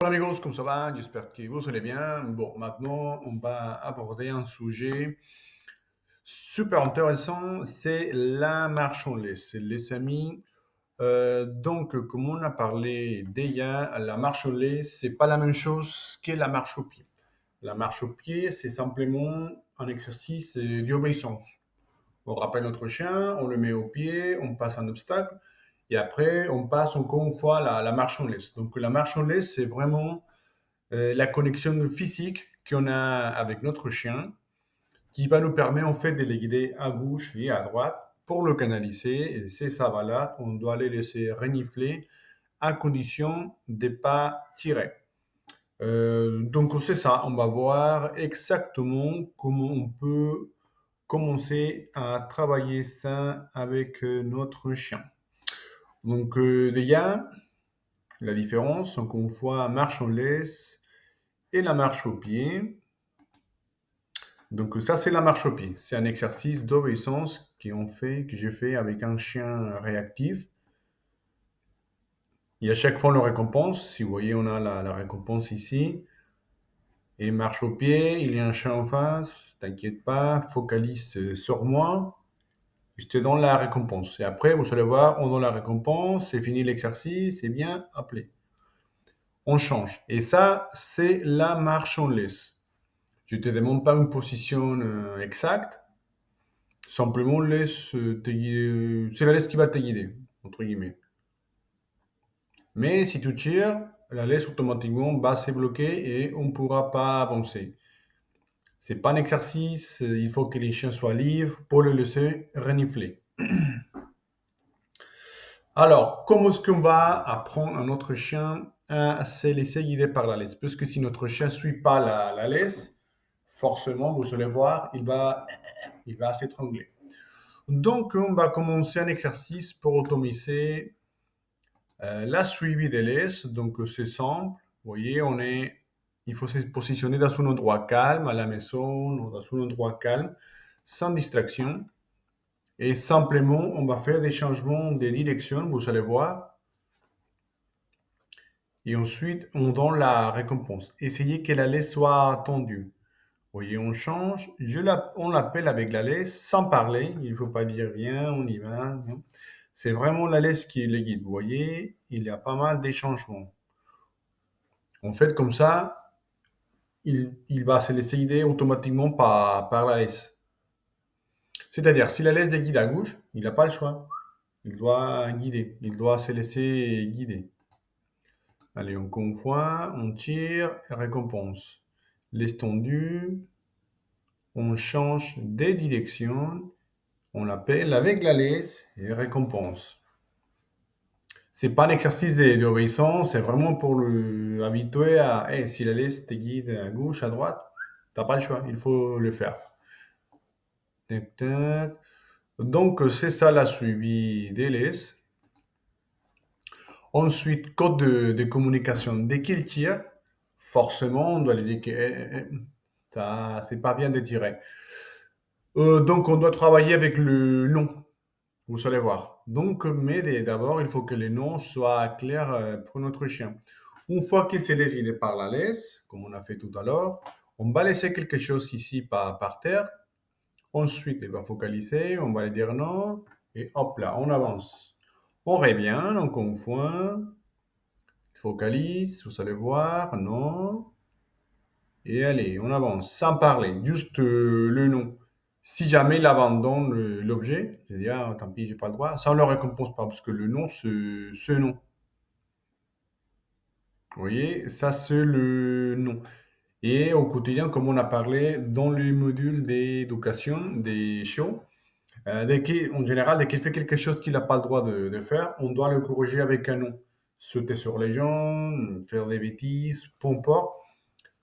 Hola amigos, comment ça va? J'espère que vous allez bien. Bon, maintenant, on va aborder un sujet super intéressant, c'est la marche en laisse, les amis. Donc, comme on a parlé déjà, la marche en laisse, c'est pas la même chose que la marche au pied. La marche au pied, c'est simplement un exercice d'obéissance. On rappelle notre chien, on le met au pied, on passe un obstacle, et après, on passe encore une fois la marche en laisse. Donc, la marche en laisse, c'est vraiment la connexion physique qu'on a avec notre chien qui va nous permettre en fait de les guider à gauche et à droite pour le canaliser. Et ces savas-là, on doit les laisser renifler à condition de ne pas tirer. Donc c'est ça, on va voir exactement comment on peut commencer à travailler ça avec notre chien. Donc déjà, la différence, encore une fois, marche en laisse et la marche au pied. Donc ça, c'est la marche au pied. C'est un exercice d'obéissance que j'ai fait avec un chien réactif. Et à chaque fois, on le récompense. Si vous voyez, on a la récompense ici. Et marche au pied, il y a un chien en face. T'inquiète pas, focalise sur moi. Je te donne la récompense. Et après, vous allez voir, on donne la récompense. C'est fini l'exercice. C'est bien appelé. On change. Et ça, c'est la marche en laisse. Je ne te demande pas une position exacte. Simplement, laisse te guider. C'est la laisse qui va te guider, entre guillemets. Mais si tu tires, la laisse automatiquement va se bloquer et on ne pourra pas avancer. C'est pas un exercice, il faut que les chiens soient libres pour le laisser renifler. Alors, comment est-ce qu'on va apprendre à notre chien à se laisser guider par la laisse? Parce que si notre chien ne suit pas la laisse, forcément, vous allez voir, il va s'étrangler. Donc, on va commencer un exercice pour automiser la suivi des laisses. Donc, c'est simple. Vous voyez, il faut se positionner dans un endroit calme, à la maison, ou dans un endroit calme, sans distraction. Et simplement, on va faire des changements de direction, vous allez voir. Et ensuite, on donne la récompense. Essayez que la laisse soit tendue. Vous voyez, on change. On l'appelle avec la laisse sans parler. Il ne faut pas dire viens, on y va. Non. C'est vraiment la laisse qui le guide. Vous voyez, il y a pas mal de changements. En fait, comme ça, il va se laisser guider automatiquement par la laisse. C'est-à-dire, si la laisse est guide à gauche, il n'a pas le choix. Il doit guider. Il doit se laisser guider. Allez, on confond, on tire, récompense. Laisse tendue, on change de direction, on l'appelle avec la laisse et récompense. C'est pas un exercice d'obéissance, c'est vraiment pour le habituer à, hey, si la laisse te guide à gauche, à droite, t'as pas le choix, il faut le faire. Tac, tac. Donc, c'est ça la suivi des laisses. Ensuite, code de communication. Dès qu'il tire, forcément, on doit lui dire que ça, c'est pas bien de tirer. Donc, on doit travailler avec le nom. Vous allez voir. Donc, mais d'abord, il faut que les noms soient clairs pour notre chien. Une fois qu'il s'est laissé guider par la laisse, comme on a fait tout à l'heure, on va laisser quelque chose ici par terre. Ensuite, il va focaliser, on va lui dire non, et hop là, on avance. On revient, on confond, focalise, vous allez voir, non, et allez, on avance, sans parler, juste le nom. Si jamais il abandonne l'objet, je dis, ah, tant pis, j'ai pas le droit, ça on le récompense pas, parce que le nom, ce nom. Vous voyez, ça c'est le nom. Et au quotidien, comme on a parlé dans le module d'éducation des chiots, en général, dès qu'il fait quelque chose qu'il n'a pas le droit de faire, on doit le corriger avec un nom. Sauter sur les gens, faire des bêtises, peu importe.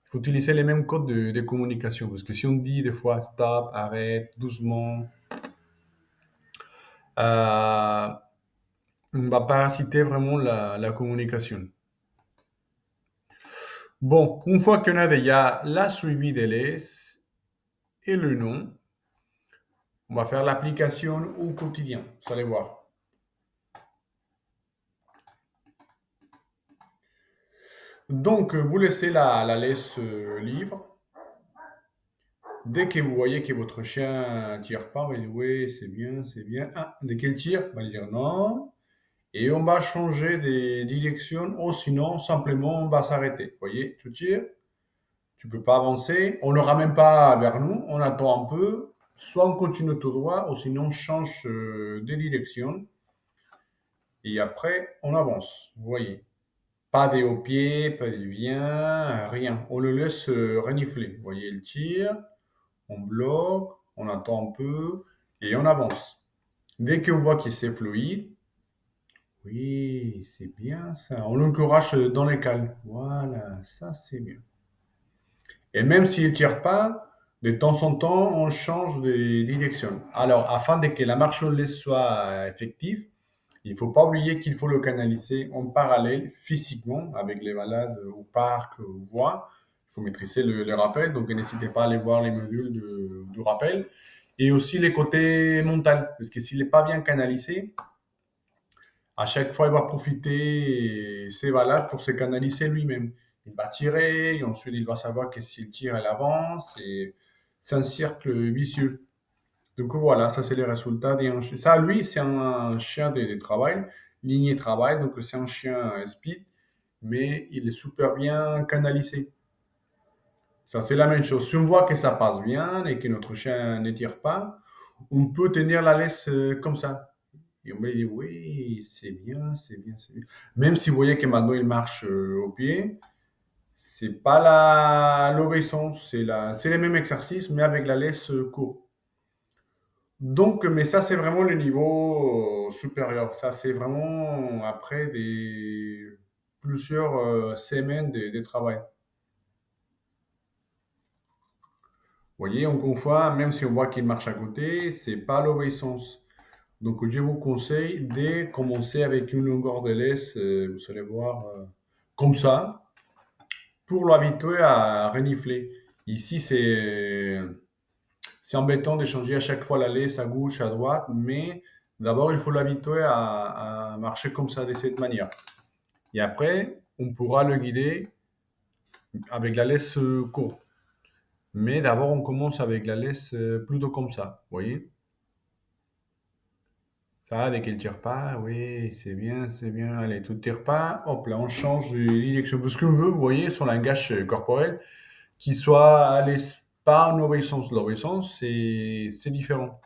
Il faut utiliser les mêmes codes de communication. Parce que si on dit des fois stop, arrête, doucement, euh, on va parasiter vraiment la communication. Bon, une fois qu'on a déjà la suivi des laisses et le nom, on va faire l'application au quotidien. Vous allez voir. Donc, vous laissez la laisse libre. Dès que vous voyez que votre chien tire pas, vous allez dire oui, c'est bien, c'est bien. Ah, dès qu'il tire, on va dire non. Et on va changer de direction ou sinon, simplement, on va s'arrêter. Vous voyez, tu tires, tu peux pas avancer. On ne ramène pas vers nous, on attend un peu. Soit on continue tout droit ou sinon on change de direction. Et après, on avance. Vous voyez. Pas des hauts pieds, pas des viens, rien. On le laisse renifler. Vous voyez, il tire, on bloque, on attend un peu et on avance. Dès qu'on voit que c'est fluide, oui, c'est bien ça. On l'encourage dans les cales. Voilà, ça c'est bien. Et même s'il ne tire pas, de temps en temps, on change de direction. Alors, afin de que la marche au lait soit effective, il ne faut pas oublier qu'il faut le canaliser en parallèle physiquement avec les balades au parc ou voies. Il faut maîtriser le rappel, donc n'hésitez pas à aller voir les modules du rappel. Et aussi les côtés mental, parce que s'il n'est pas bien canalisé, à chaque fois, il va profiter ses balades pour se canaliser lui-même. Il va tirer, et ensuite il va savoir que s'il tire, elle avance, et c'est un cercle vicieux. Donc voilà, ça c'est les résultats d'un chien. Ça, lui, c'est un chien de travail, lignée travail, donc c'est un chien speed, mais il est super bien canalisé. Ça, c'est la même chose. Si on voit que ça passe bien et que notre chien ne tire pas, on peut tenir la laisse comme ça. Et on va lui dire, oui, c'est bien, c'est bien, c'est bien. Même si vous voyez que maintenant il marche au pied, c'est pas l'obéissance, c'est les mêmes exercices, mais avec la laisse courte. Donc, mais ça, c'est vraiment le niveau supérieur. Ça, c'est vraiment après plusieurs semaines de travail. Vous voyez, encore une fois, même si on voit qu'il marche à côté, c'est pas l'obéissance. Donc, je vous conseille de commencer avec une longueur de laisse, vous allez voir, comme ça, pour l'habituer à renifler. Ici, c'est embêtant de changer à chaque fois la laisse à gauche, à droite, mais d'abord, il faut l'habituer à marcher comme ça, de cette manière. Et après, on pourra le guider avec la laisse courte. Mais d'abord, on commence avec la laisse plutôt comme ça, vous voyez? Ça, dès qu'elle tire pas, oui, c'est bien, c'est bien. Allez, tout tire pas, hop là, on change de direction. Parce qu'on veut, vous voyez, sur la gâche corporelle, qu'il soit allez, pas en obéissance. L'obéissance, c'est différent.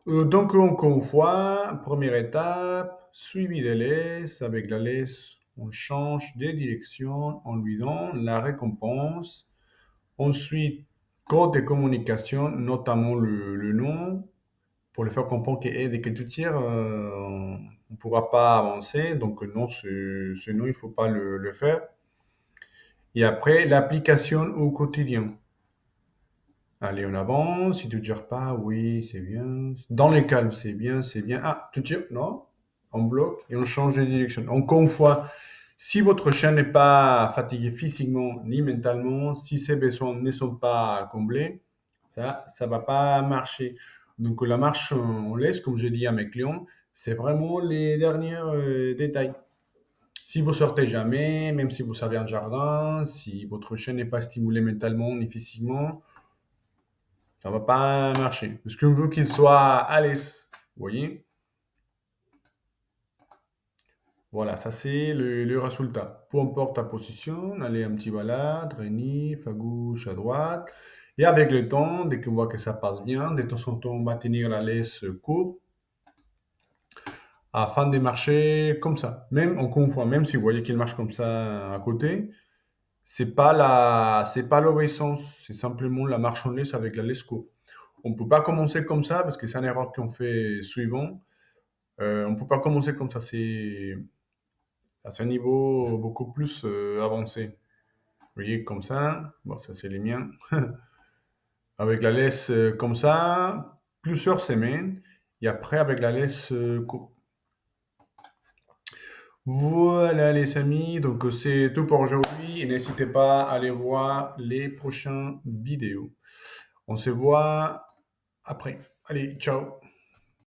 Donc, encore une fois, première étape, suivi de laisse. Avec la laisse, on change de direction, on lui donne la récompense. Ensuite, code de communication, notamment le nom, pour le faire comprendre que dès que tu tires, on ne pourra pas avancer. Donc, non, ce nom, il ne faut pas le faire. Et après, l'application au quotidien. Allez, on avance. Si tu ne tires pas, oui, c'est bien. Dans les calmes, c'est bien, c'est bien. Ah, tu tires? Non. On bloque et on change de direction. Encore une fois, si votre chien n'est pas fatigué physiquement ni mentalement, si ses besoins ne sont pas comblés, ça ne va pas marcher. Donc la marche on laisse, comme je dis à mes clients, c'est vraiment les derniers détails. Si vous sortez jamais, même si vous savez un jardin, si votre chien n'est pas stimulé mentalement ni physiquement, ça va pas marcher. Parce qu'on veut qu'il soit à l'aise. Vous voyez? Voilà, ça c'est le résultat. Peu importe ta position, allez un petit balade, renif, à gauche, à droite. Et avec le temps, dès qu'on voit que ça passe bien, de temps en temps, on va tenir la laisse courte afin de marcher comme ça. Même, encore une fois, même si vous voyez qu'il marche comme ça à côté, c'est pas l'obéissance, c'est simplement la marche en laisse avec la laisse courte. On ne peut pas commencer comme ça parce que c'est une erreur qu'on fait souvent. On ne peut pas commencer comme ça, c'est un niveau beaucoup plus avancé. Vous voyez, comme ça, bon, ça c'est les miens. Avec la laisse comme ça, plusieurs semaines, et après avec la laisse courte. Voilà les amis, donc c'est tout pour aujourd'hui et n'hésitez pas à aller voir les prochaines vidéos. On se voit après. Allez, ciao.